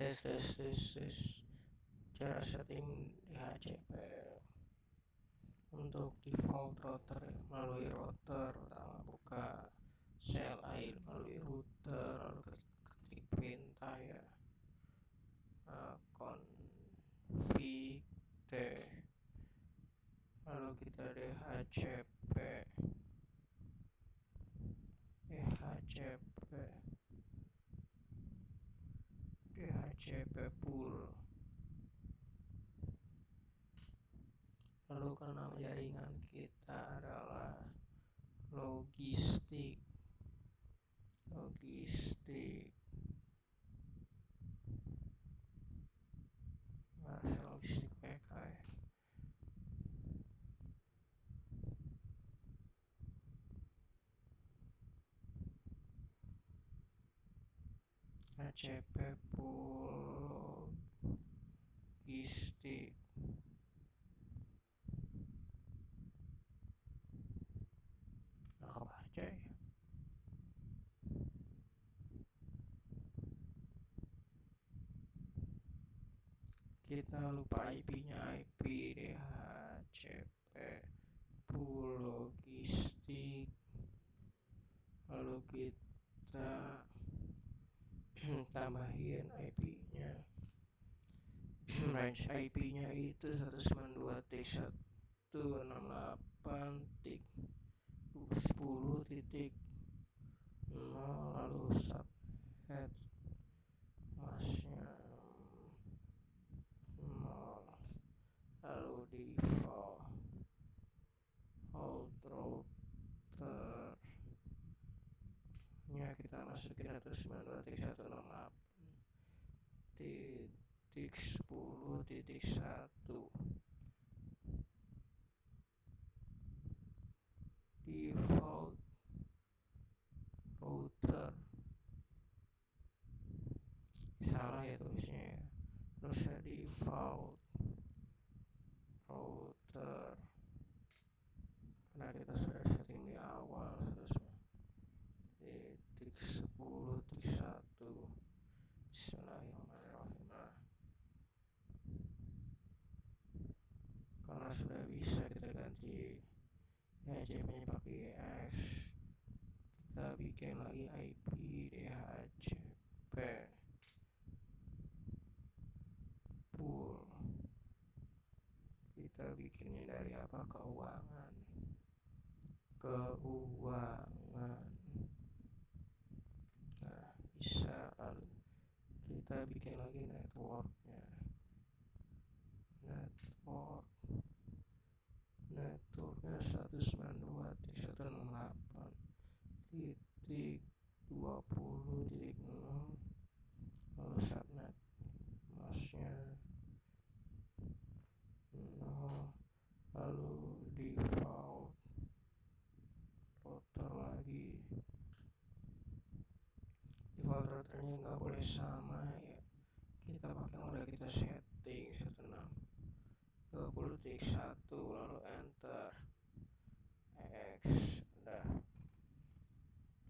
Tes. Cara setting DHCP untuk default router melalui router pertama buka CLI melalui router, lalu ketik perintah ya config t, lalu kita DHCP pool, lalu karena jaringan kita adalah logistik WK ya. HCP pool logistik nggak kebaca ya. Kita lupa IP-nya, IP DHCP pool logistik, lalu kita tambahin IP-nya. Range IP-nya itu 192.168.10.0, lalu subnet masnya 0, lalu default routernya kita masukin 192.168.10.1 default router, salah ya tulisnya ya, terus default router karena kita sudah setting di awal 1.10.1. Bismillahirrahmanirrahim. Karena sudah bisa kita ganti DHCP-nya pakai EX, kita bikin lagi IP DHCP pool. Kita bikinnya dari apa? Keuangan. Nah, bisa. Lalu kita bikin lagi networknya. Networknya 192.168.20.0, lalu subnet masnya 0, lalu default router lagi. Default routernya nggak boleh sama ya, kita pakai yang udah kita setting 192.1, lalu enter X. Udah,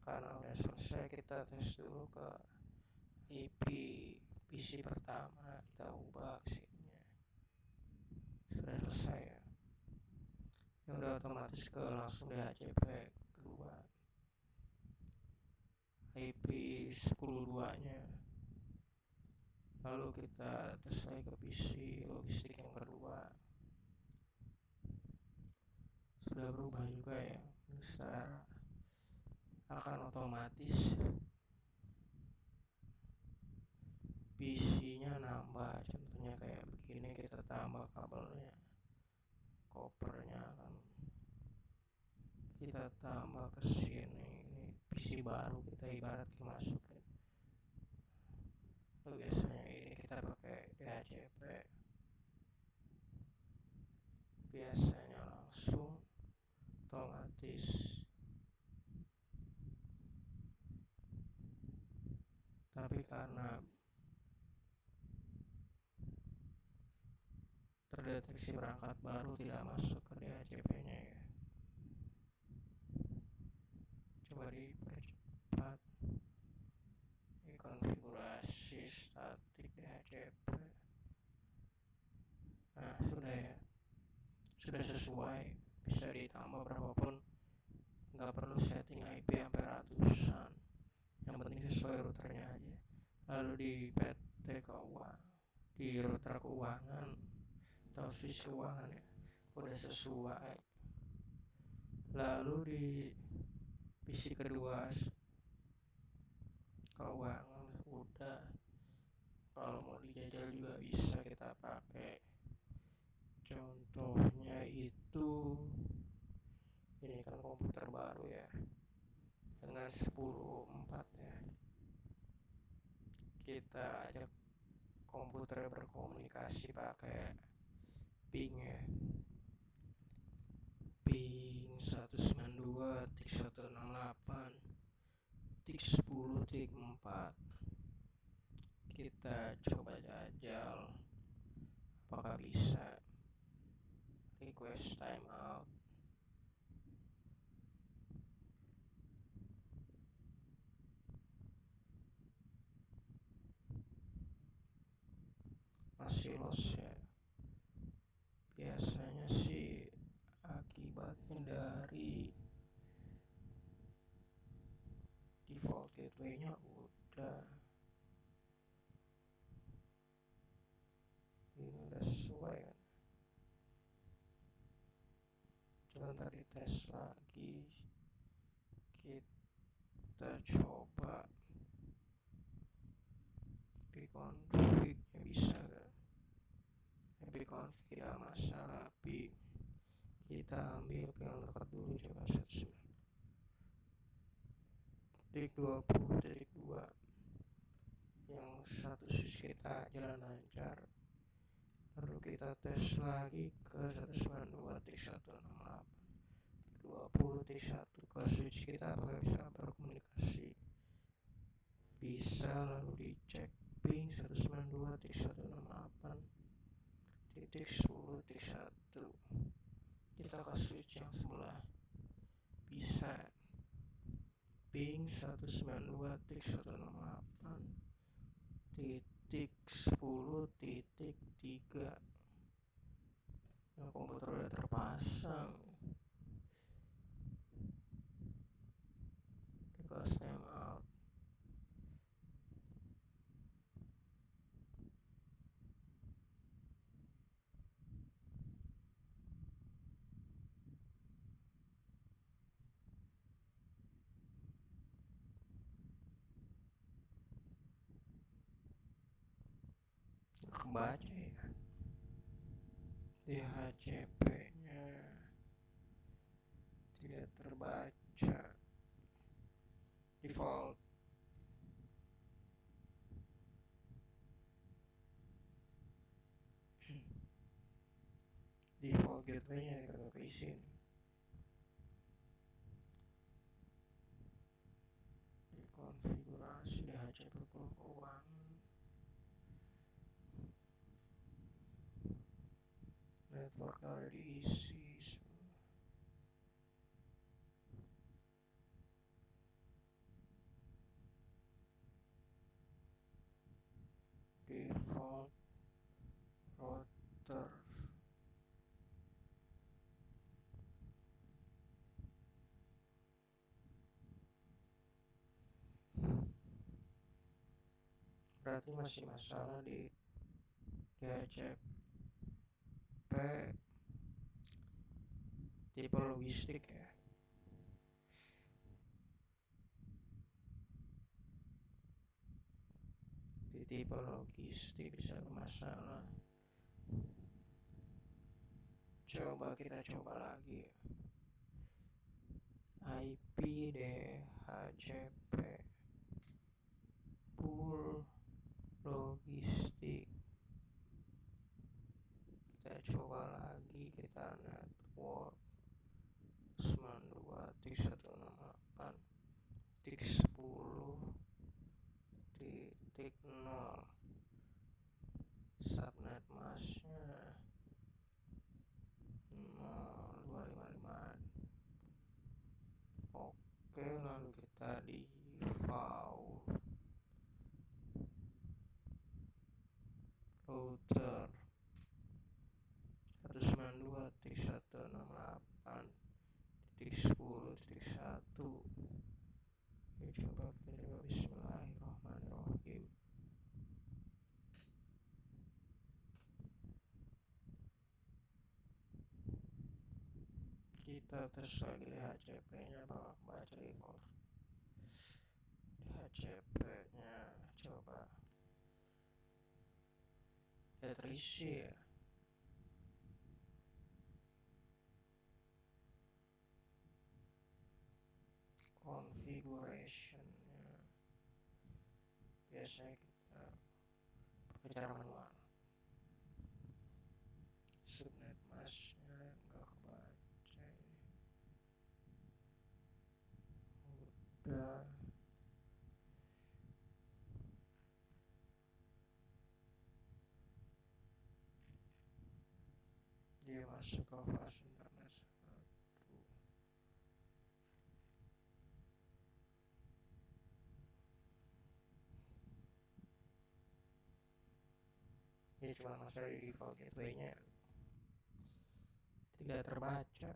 karena udah selesai, kita tes dulu ke IP PC pertama, kita ubah sini. Sudah selesai ya, ini udah otomatis ke langsung DHCP kedua, IP 10.2 nya. Lalu kita tes lagi ke PC logistik yang kedua, sudah berubah juga ya. Secara akan otomatis PC-nya nambah, contohnya kayak begini, kita tambah kabelnya, kopernya kan kita tambah ke sini. Ini PC baru kita ibarat masukin. Lalu biasanya ini kita pakai DHCP, biasanya langsung otomatis. Tapi karena terdeteksi perangkat baru tidak masuk ke DHCP-nya ya, coba dipercepat. Konfigurasi statik DHCP. DHCP. Nah, sudah ya, sudah sesuai, bisa ditambah berapapun, nggak perlu setting IP sampai ratusan, yang penting sesuai routernya aja. Lalu di PT keuangan, di router keuangan atau switch keuangan ya, udah sesuai. Lalu di PC kedua keuangan udah, kalau mau dijajal juga bisa kita pakai. Contohnya itu, ini kan komputer baru ya, dengan 10.4 ya, kita ajak komputer berkomunikasi pakai ping ya, ping 192.168.10.4. Kita coba jajal apakah bisa. Request timeout. Masih loss ya, biasanya sih akibatnya dari default gateway-nya udah, ini udah sesuai kan. Coba ntar dites lagi, kita coba ipconfig-nya bisa gak. Ipconfig tidak masalah, tapi kita ambil ke yang dekat dulu, coba 19.20.2 yang satu switch kita jalan lancar. Lalu kita tes lagi ke 192.168.20.1 ke switch kita apakah bisa berkomunikasi. Bisa. Lalu dicek ping 192.168.10.1, kita ke switch yang sebelah, bisa. Ping 192.168.10.3, yang komputer udah terpasang. Request timeout. Kebaca ya, DHCP-nya tidak terbaca. Default gateway-nya kagak keisi. Konfigurasi DHCP keuangan, network udah diisi. Default router, berarti masih masalah di DHCP tipe logistik ya. Di tipe logistik bisa bermasalah. Coba kita coba lagi, IP DHCP pool logistik. Kita coba lagi, kita network 92.168.10.0, subnet masknya 0255. Oke, lalu kita di default router 192.168.10.1. Ya, coba kita coba. Bismillahirrahmanirrahim. Kita tes lagi DHCP nya, bakal baca record DHCP nya. Coba ya, terisi ya. Configuration nya biasanya kita pakai cara manual. Subnet mask nya nggak kebaca ini. Udah. Dia masuk ke fast internet 1. Ini cuma masalah di default gateway nya tidak terbaca.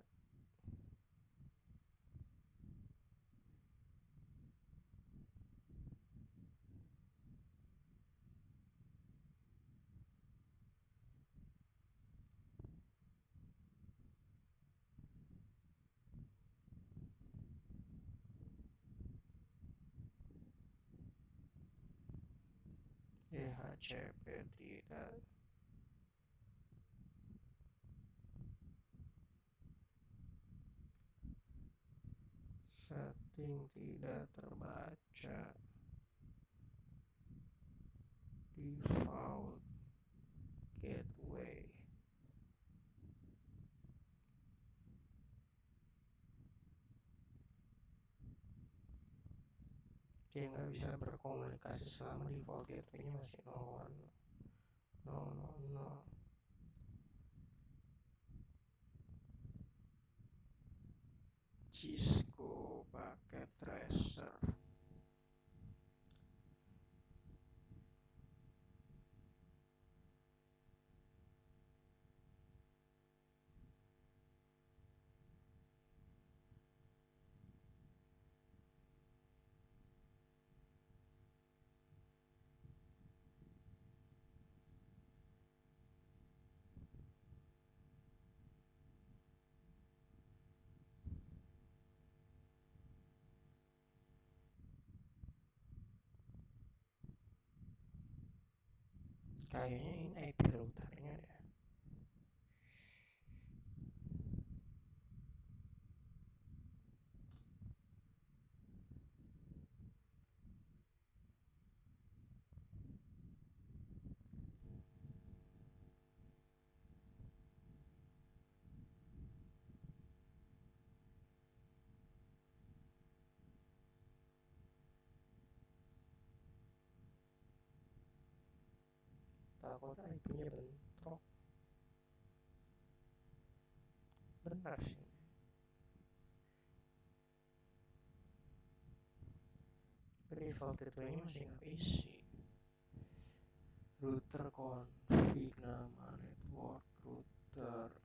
DHCP tidak. Setting tidak terbaca. Default gateway. Dia nggak bisa berkomunikasi selama default gateway nya masih 01.0.0.0. Cisco paket tracer. Kayaknya ini IP routernya deh. Takut IP-nya bentrok. Benar sih. Default gateway-nya masih nggak isi. Router config, nama network router.